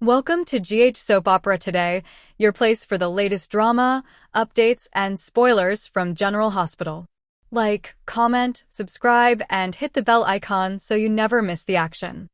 Welcome to GH Soap Opera Today, your place for the latest drama, updates, and spoilers from General Hospital. Like, comment, subscribe, and hit the bell icon so you never miss the action.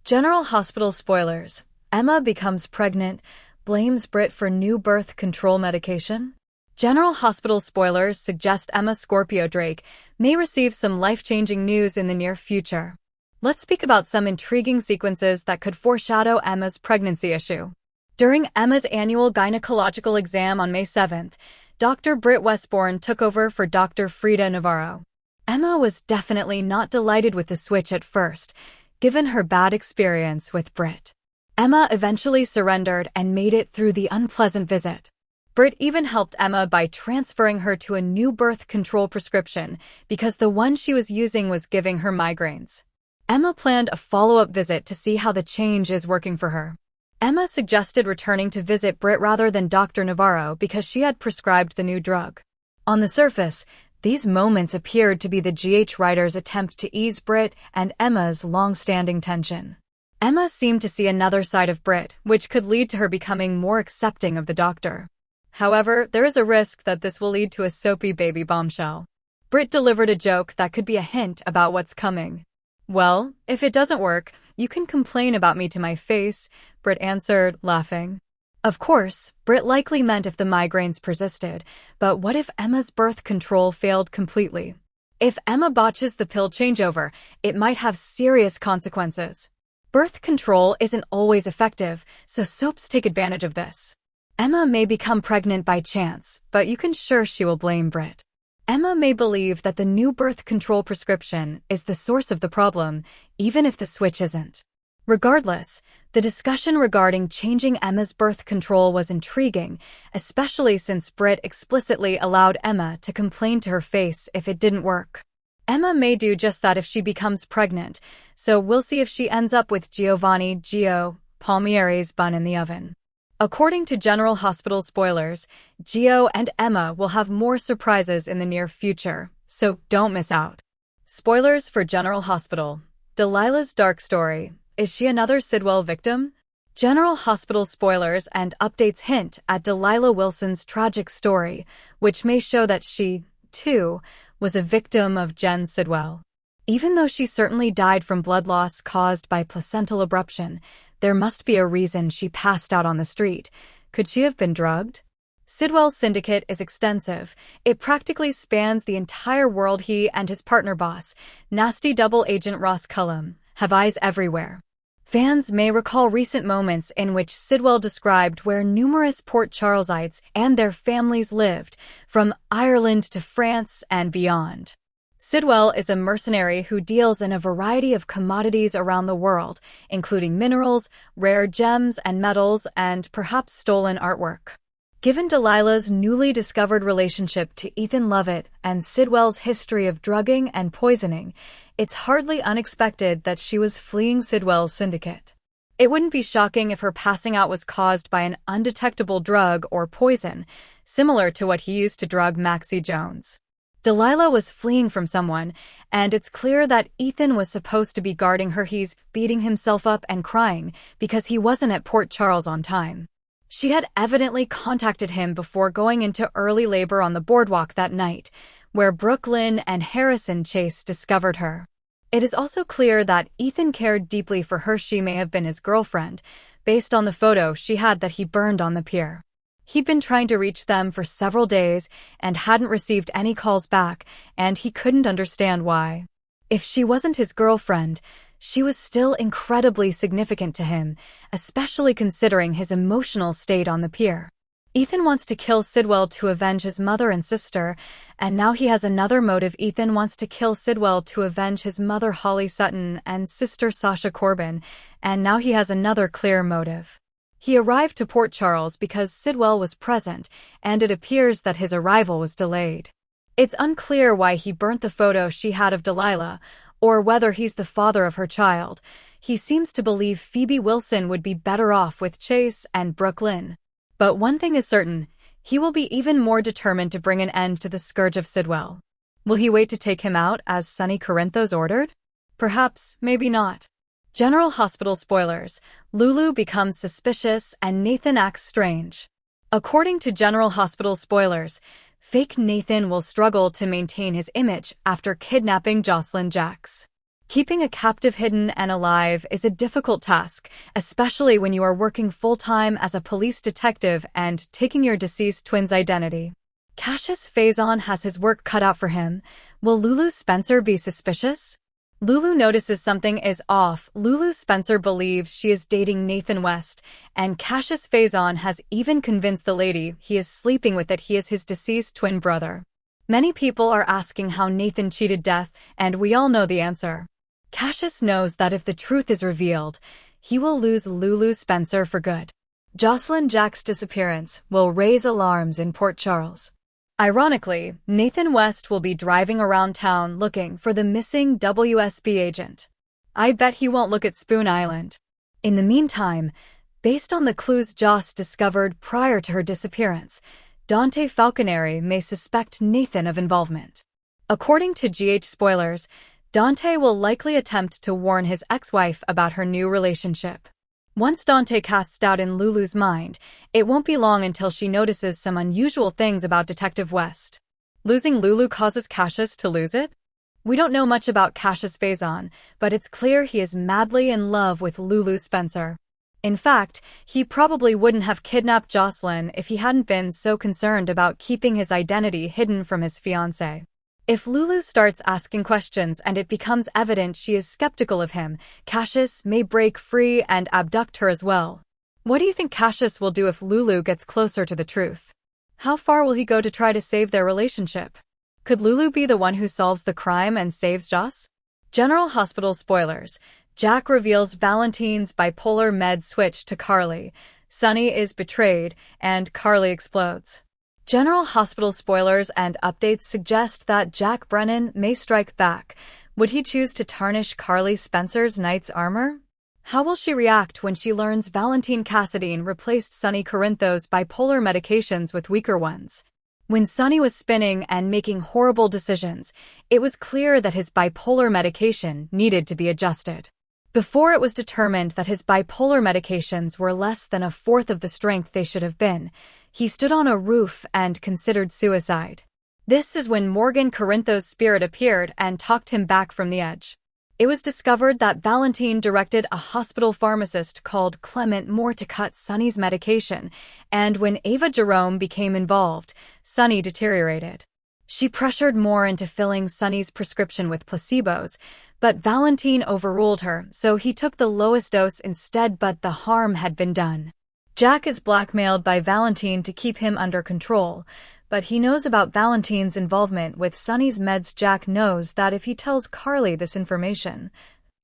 General Hospital spoilers. Emma becomes pregnant, blames Britt for new birth control medication. General Hospital spoilers suggest Emma Scorpio-Drake may receive some life-changing news in the near future. Let's speak about some intriguing sequences that could foreshadow Emma's pregnancy issue. During Emma's annual gynecological exam on May 7th, Dr. Britt Westbourne took over for Dr. Frida Navarro. Emma was definitely not delighted with the switch at first, given her bad experience with Britt. Emma eventually surrendered and made it through the unpleasant visit. Britt even helped Emma by transferring her to a new birth control prescription because the one she was using was giving her migraines. Emma planned a follow-up visit to see how the change is working for her. Emma suggested returning to visit Britt rather than Dr. Navarro because she had prescribed the new drug. On the surface, these moments appeared to be the GH writer's attempt to ease Britt and Emma's long-standing tension. Emma seemed to see another side of Britt, which could lead to her becoming more accepting of the doctor. However, there is a risk that this will lead to a soapy baby bombshell. Britt delivered a joke that could be a hint about what's coming. "Well, if it doesn't work, you can complain about me to my face," Britt answered, laughing. Of course, Britt likely meant if the migraines persisted, but what if Emma's birth control failed completely? If Emma botches the pill changeover, it might have serious consequences. Birth control isn't always effective, so soaps take advantage of this. Emma may become pregnant by chance, but you can sure she will blame Britt. Emma may believe that the new birth control prescription is the source of the problem, even if the switch isn't. Regardless, the discussion regarding changing Emma's birth control was intriguing, especially since Britt explicitly allowed Emma to complain to her face if it didn't work. Emma may do just that if she becomes pregnant, so we'll see if she ends up with Giovanni Gio Palmieri's bun in the oven. According to General Hospital spoilers, Gio and Emma will have more surprises in the near future, so don't miss out. Spoilers for General Hospital. Delilah's dark story. Is she another Sidwell victim? General Hospital spoilers and updates hint at Delilah Wilson's tragic story, which may show that she, too, was a victim of Jen Sidwell. Even though she certainly died from blood loss caused by placental abruption, there must be a reason she passed out on the street. Could she have been drugged? Sidwell's syndicate is extensive. It practically spans the entire world. He and his partner boss, nasty double agent Ross Cullum, have eyes everywhere. Fans may recall recent moments in which Sidwell described where numerous Port Charlesites and their families lived, from Ireland to France and beyond. Sidwell is a mercenary who deals in a variety of commodities around the world, including minerals, rare gems and metals, and perhaps stolen artwork. Given Delilah's newly discovered relationship to Ethan Lovett and Sidwell's history of drugging and poisoning, it's hardly unexpected that she was fleeing Sidwell's syndicate. It wouldn't be shocking if her passing out was caused by an undetectable drug or poison, similar to what he used to drug Maxie Jones. Delilah was fleeing from someone, and it's clear that Ethan was supposed to be guarding her. He's beating himself up and crying because he wasn't at Port Charles on time. She had evidently contacted him before going into early labor on the boardwalk that night, where Brooklyn and Harrison Chase discovered her. It is also clear that Ethan cared deeply for her. She may have been his girlfriend, based on the photo she had that he burned on the pier. He'd been trying to reach them for several days and hadn't received any calls back, and he couldn't understand why. If she wasn't his girlfriend, she was still incredibly significant to him, especially considering his emotional state on the pier. Ethan wants to kill Sidwell to avenge his mother and sister, and now he has another motive. Ethan wants to kill Sidwell to avenge his mother Holly Sutton and sister Sasha Corbin, and now he has another clear motive. He arrived to Port Charles because Sidwell was present, and it appears that his arrival was delayed. It's unclear why he burnt the photo she had of Delilah, or whether he's the father of her child. He seems to believe Phoebe Wilson would be better off with Chase and Brooklyn. But one thing is certain, he will be even more determined to bring an end to the scourge of Sidwell. Will he wait to take him out as Sonny Corinthos ordered? Perhaps, maybe not. General Hospital spoilers. Lulu becomes suspicious and Nathan acts strange. According to General Hospital spoilers, fake Nathan will struggle to maintain his image after kidnapping Josslyn Jax. Keeping a captive hidden and alive is a difficult task, especially when you are working full-time as a police detective and taking your deceased twin's identity. Cassius Faison has his work cut out for him. Will Lulu Spencer be suspicious? Lulu notices something is off. Lulu Spencer believes she is dating Nathan West, and Cassius Faison has even convinced the lady he is sleeping with that he is his deceased twin brother. Many people are asking how Nathan cheated death, and we all know the answer. Cassius knows that if the truth is revealed, he will lose Lulu Spencer for good. Josslyn Jack's disappearance will raise alarms in Port Charles. Ironically, Nathan West will be driving around town looking for the missing WSB agent. I bet he won't look at Spoon Island. In the meantime, based on the clues Joss discovered prior to her disappearance, Dante Falconeri may suspect Nathan of involvement. According to GH spoilers, Dante will likely attempt to warn his ex-wife about her new relationship. Once Dante casts doubt in Lulu's mind, it won't be long until she notices some unusual things about Detective West. Losing Lulu causes Cassius to lose it? We don't know much about Cassius Faison, but it's clear he is madly in love with Lulu Spencer. In fact, he probably wouldn't have kidnapped Josslyn if he hadn't been so concerned about keeping his identity hidden from his fiancée. If Lulu starts asking questions and it becomes evident she is skeptical of him, Cassius may break free and abduct her as well. What do you think Cassius will do if Lulu gets closer to the truth? How far will he go to try to save their relationship? Could Lulu be the one who solves the crime and saves Joss? General Hospital spoilers. Jack reveals Valentine's bipolar med switch to Carly. Sonny is betrayed, and Carly explodes. General Hospital spoilers and updates suggest that Jack Brennan may strike back. Would he choose to tarnish Carly Spencer's knight's armor? How will she react when she learns Valentine Cassadine replaced Sonny Corinthos' bipolar medications with weaker ones? When Sonny was spinning and making horrible decisions, it was clear that his bipolar medication needed to be adjusted. Before it was determined that his bipolar medications were less than a fourth of the strength they should have been, he stood on a roof and considered suicide. This is when Morgan Corinthos' spirit appeared and talked him back from the edge. It was discovered that Valentine directed a hospital pharmacist called Clement Moore to cut Sonny's medication, and when Ava Jerome became involved, Sonny deteriorated. She pressured Moore into filling Sonny's prescription with placebos, but Valentine overruled her, so he took the lowest dose instead, but the harm had been done. Jack is blackmailed by Valentine to keep him under control, but he knows about Valentine's involvement with Sonny's meds. Jack knows that if he tells Carly this information,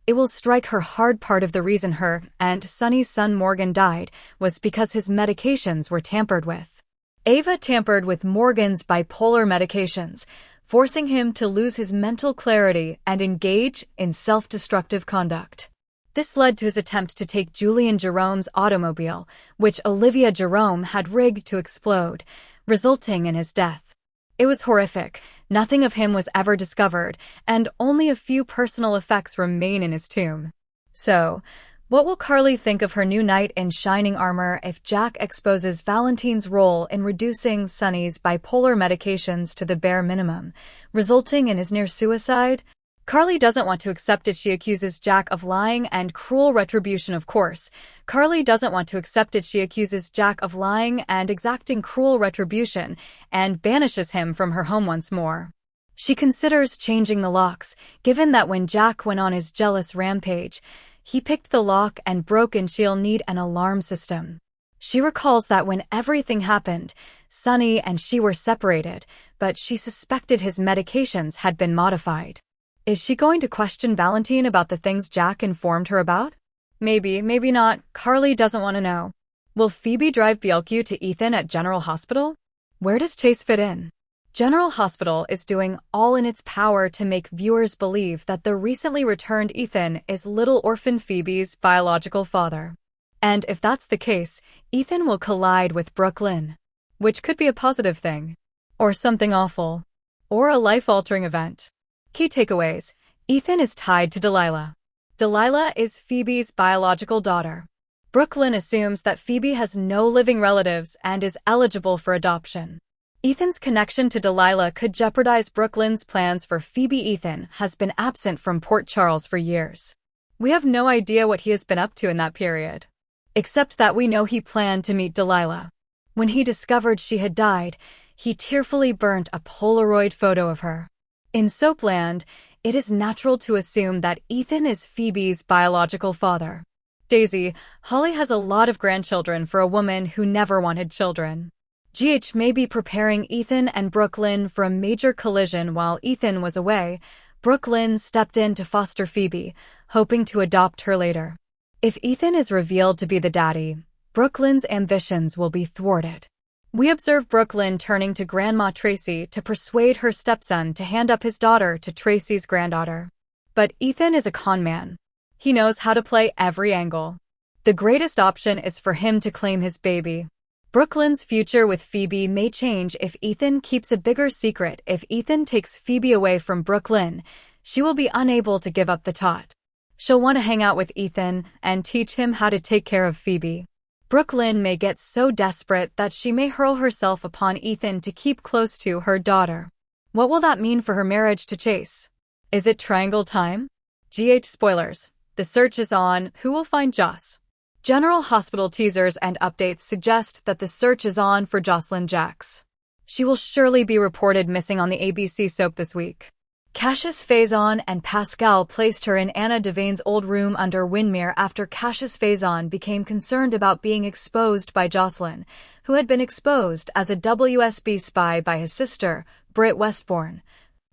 it will strike her hard. Part of the reason her and Sonny's son Morgan died was because his medications were tampered with. Ava tampered with Morgan's bipolar medications, forcing him to lose his mental clarity and engage in self-destructive conduct. This led to his attempt to take Julian Jerome's automobile, which Olivia Jerome had rigged to explode, resulting in his death. It was horrific. Nothing of him was ever discovered, and only a few personal effects remain in his tomb. So, what will Carly think of her new knight in shining armor if Jack exposes Valentine's role in reducing Sonny's bipolar medications to the bare minimum, resulting in his near suicide? Carly doesn't want to accept it. She accuses Jack of lying and cruel retribution. Of course, Carly doesn't want to accept it. She accuses Jack of lying and exacting cruel retribution and banishes him from her home once more. She considers changing the locks, given that when Jack went on his jealous rampage, he picked the lock and broke in. She'll need an alarm system. She recalls that when everything happened, Sonny and she were separated, but she suspected his medications had been modified. Is she going to question Valentine about the things Jack informed her about? Maybe, maybe not. Carly doesn't want to know. Will Phoebe drive Bielke to Ethan at General Hospital? Where does Chase fit in? General Hospital is doing all in its power to make viewers believe that the recently returned Ethan is little orphan Phoebe's biological father. And if that's the case, Ethan will collide with Brooklyn, which could be a positive thing, or something awful, or a life-altering event. Key takeaways. Ethan is tied to Delilah. Delilah is Phoebe's biological daughter. Brooklyn assumes that Phoebe has no living relatives and is eligible for adoption. Ethan's connection to Delilah could jeopardize Brooklyn's plans for Phoebe. Ethan has been absent from Port Charles for years. We have no idea what he has been up to in that period, except that we know he planned to meet Delilah. When he discovered she had died, he tearfully burnt a Polaroid photo of her. In Soapland, it is natural to assume that Ethan is Phoebe's biological father. Daisy, Holly has a lot of grandchildren for a woman who never wanted children. GH may be preparing Ethan and Brooklyn for a major collision. While Ethan was away, Brooklyn stepped in to foster Phoebe, hoping to adopt her later. If Ethan is revealed to be the daddy, Brooklyn's ambitions will be thwarted. We observe Brooklyn turning to Grandma Tracy to persuade her stepson to hand up his daughter to Tracy's granddaughter. But Ethan is a con man. He knows how to play every angle. The greatest option is for him to claim his baby. Brooklyn's future with Phoebe may change if Ethan keeps a bigger secret. If Ethan takes Phoebe away from Brooklyn, she will be unable to give up the tot. She'll want to hang out with Ethan and teach him how to take care of Phoebe. Brooklyn may get so desperate that she may hurl herself upon Ethan to keep close to her daughter. What will that mean for her marriage to Chase? Is it triangle time? GH spoilers. The search is on. Who will find Joss? General Hospital teasers and updates suggest that the search is on for Josslyn Jax. She will surely be reported missing on the ABC soap this week. Cassius Faison and Pascal placed her in Anna Devane's old room under Windermere after Cassius Faison became concerned about being exposed by Josslyn, who had been exposed as a WSB spy by his sister, Britt Westbourne.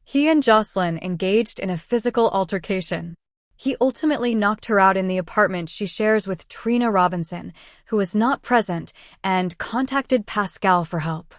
He and Josslyn engaged in a physical altercation. He ultimately knocked her out in the apartment she shares with Trina Robinson, who was not present, and contacted Pascal for help.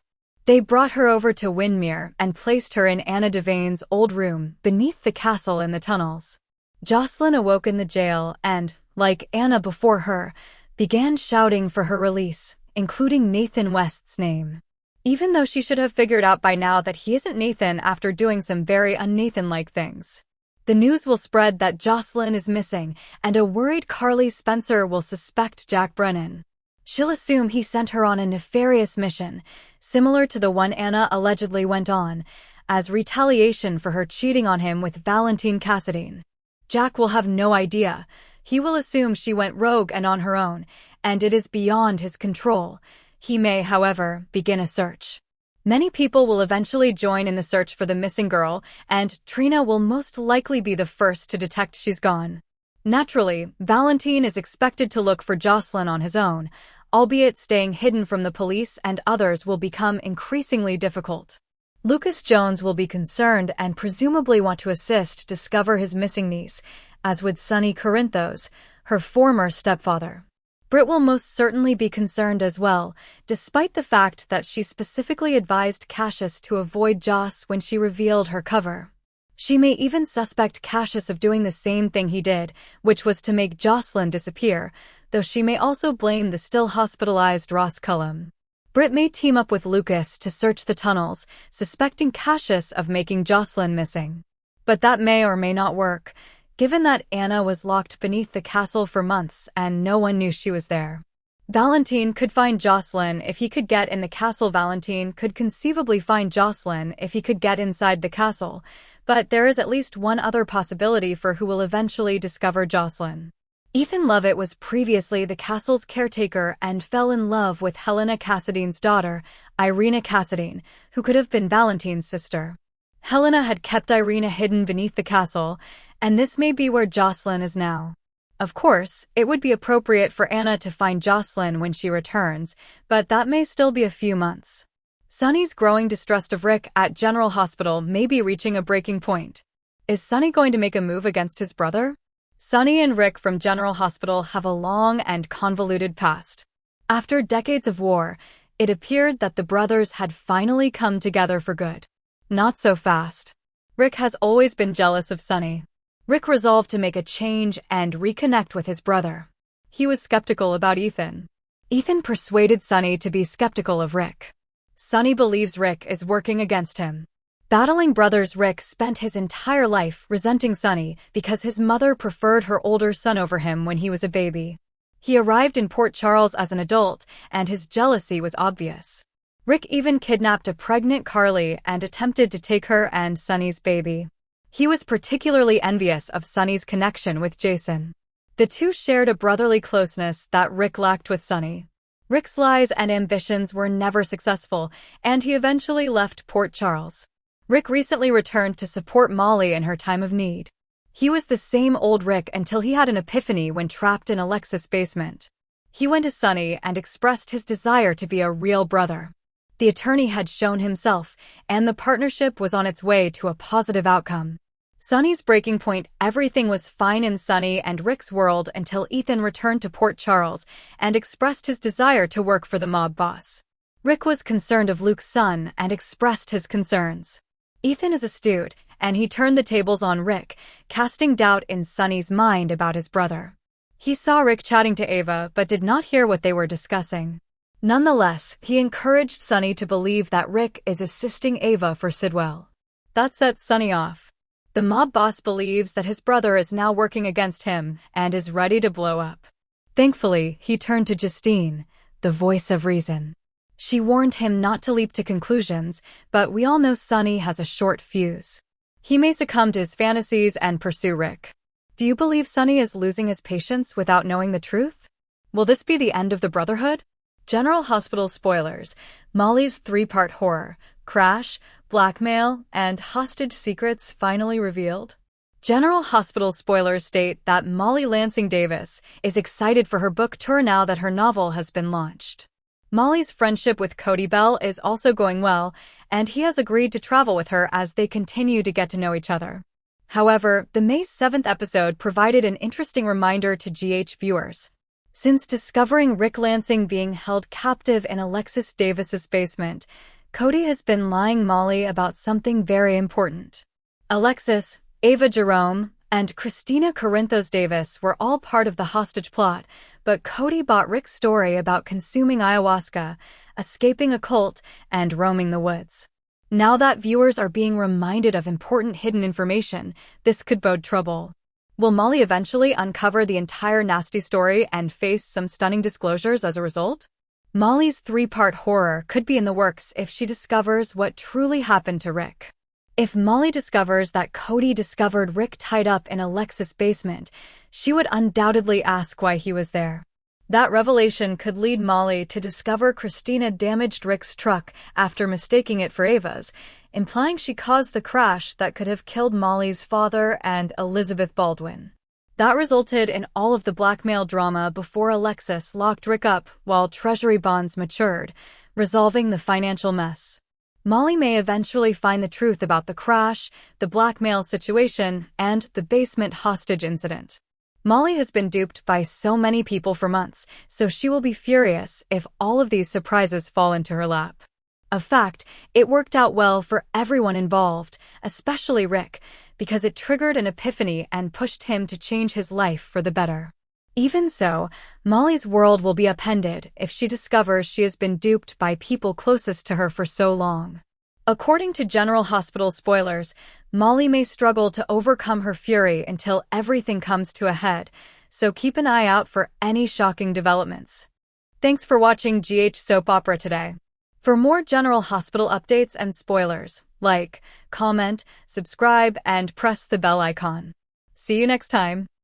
They brought her over to Windermere and placed her in Anna Devane's old room beneath the castle in the tunnels. Josslyn awoke in the jail and, like Anna before her, began shouting for her release, including Nathan West's name. Even though she should have figured out by now that he isn't Nathan after doing some very un-Nathan-like things. The news will spread that Josslyn is missing, and a worried Carly Spencer will suspect Jack Brennan. She'll assume he sent her on a nefarious mission, similar to the one Anna allegedly went on, as retaliation for her cheating on him with Valentine Cassadine. Jack will have no idea. He will assume she went rogue and on her own, and it is beyond his control. He may, however, begin a search. Many people will eventually join in the search for the missing girl, and Trina will most likely be the first to detect she's gone. Naturally, Valentine is expected to look for Josslyn on his own, albeit staying hidden from the police and others will become increasingly difficult. Lucas Jones will be concerned and presumably want to assist discover his missing niece, as would Sonny Corinthos, her former stepfather. Britt will most certainly be concerned as well, despite the fact that she specifically advised Cassius to avoid Joss when she revealed her cover. She may even suspect Cassius of doing the same thing he did, which was to make Josslyn disappear, though she may also blame the still hospitalized Ross Cullum. Britt may team up with Lucas to search the tunnels, suspecting Cassius of making Josslyn missing. But that may or may not work, given that Anna was locked beneath the castle for months and no one knew she was there. Valentine could find Josslyn if he could get in the castle. Valentine could conceivably find Josslyn if he could get inside the castle, but there is at least one other possibility for who will eventually discover Josslyn. Ethan Lovett was previously the castle's caretaker and fell in love with Helena Cassadine's daughter, Irina Cassadine, who could have been Valentine's sister. Helena had kept Irina hidden beneath the castle, and this may be where Josslyn is now. Of course, it would be appropriate for Anna to find Josslyn when she returns, but that may still be a few months. Sonny's growing distrust of Ric at General Hospital may be reaching a breaking point. Is Sonny going to make a move against his brother? Sonny and Ric from General Hospital have a long and convoluted past. After decades of war, it appeared that the brothers had finally come together for good. Not so fast. Ric has always been jealous of Sonny. Ric resolved to make a change and reconnect with his brother. He was skeptical about Ethan. Ethan persuaded Sonny to be skeptical of Ric. Sonny believes Ric is working against him. Battling brothers Ric spent his entire life resenting Sonny because his mother preferred her older son over him when he was a baby. He arrived in Port Charles as an adult, and his jealousy was obvious. Ric even kidnapped a pregnant Carly and attempted to take her and Sonny's baby. He was particularly envious of Sonny's connection with Josslyn. The two shared a brotherly closeness that Ric lacked with Sonny. Ric's lies and ambitions were never successful, and he eventually left Port Charles. Ric recently returned to support Molly in her time of need. He was the same old Ric until he had an epiphany when trapped in Alexis' basement. He went to Sonny and expressed his desire to be a real brother. The attorney had shown himself, and the partnership was on its way to a positive outcome. Sonny's breaking point: everything was fine in Sonny and Ric's world until Ethan returned to Port Charles and expressed his desire to work for the mob boss. Ric was concerned of Luke's son and expressed his concerns. Ethan is astute, and he turned the tables on Ric, casting doubt in Sonny's mind about his brother. He saw Ric chatting to Ava but did not hear what they were discussing. Nonetheless, he encouraged Sonny to believe that Ric is assisting Ava for Sidwell. That sets Sonny off. The mob boss believes that his brother is now working against him and is ready to blow up. Thankfully, he turned to Justine, the voice of reason. She warned him not to leap to conclusions, but we all know Sonny has a short fuse. He may succumb to his fantasies and pursue Ric. Do you believe Sonny is losing his patience without knowing the truth? Will this be the end of the Brotherhood? General Hospital spoilers: Molly's three-part horror, crash, blackmail, and hostage secrets finally revealed. General Hospital spoilers state that Molly Lansing Davis is excited for her book tour now that her novel has been launched. Molly's friendship with Cody Bell is also going well, and he has agreed to travel with her as they continue to get to know each other. However, the May 7th episode provided an interesting reminder to GH viewers. Since discovering Ric Lansing being held captive in Alexis Davis's basement, Cody has been lying Molly about something very important. Alexis, Ava Jerome, and Christina Corinthos Davis were all part of the hostage plot, but Cody bought Ric's story about consuming ayahuasca, escaping a cult, and roaming the woods. Now that viewers are being reminded of important hidden information, this could bode trouble. Will Molly eventually uncover the entire nasty story and face some stunning disclosures as a result? Molly's three-part horror could be in the works if she discovers what truly happened to Ric. If Molly discovers that Cody discovered Ric tied up in Alexis' basement, she would undoubtedly ask why he was there. That revelation could lead Molly to discover Christina damaged Ric's truck after mistaking it for Ava's, implying she caused the crash that could have killed Molly's father and Elizabeth Baldwin. That resulted in all of the blackmail drama before Alexis locked Ric up while treasury bonds matured, resolving the financial mess. Molly may eventually find the truth about the crash, the blackmail situation, and the basement hostage incident. Molly has been duped by so many people for months, so she will be furious if all of these surprises fall into her lap. In fact, it worked out well for everyone involved, especially Ric, because it triggered an epiphany and pushed him to change his life for the better. Even so, Molly's world will be upended if she discovers she has been duped by people closest to her for so long. According to General Hospital spoilers, Molly may struggle to overcome her fury until everything comes to a head, so keep an eye out for any shocking developments. Thanks for watching GH Soap Opera today. For more General Hospital updates and spoilers, like, comment, subscribe, and press the bell icon. See you next time.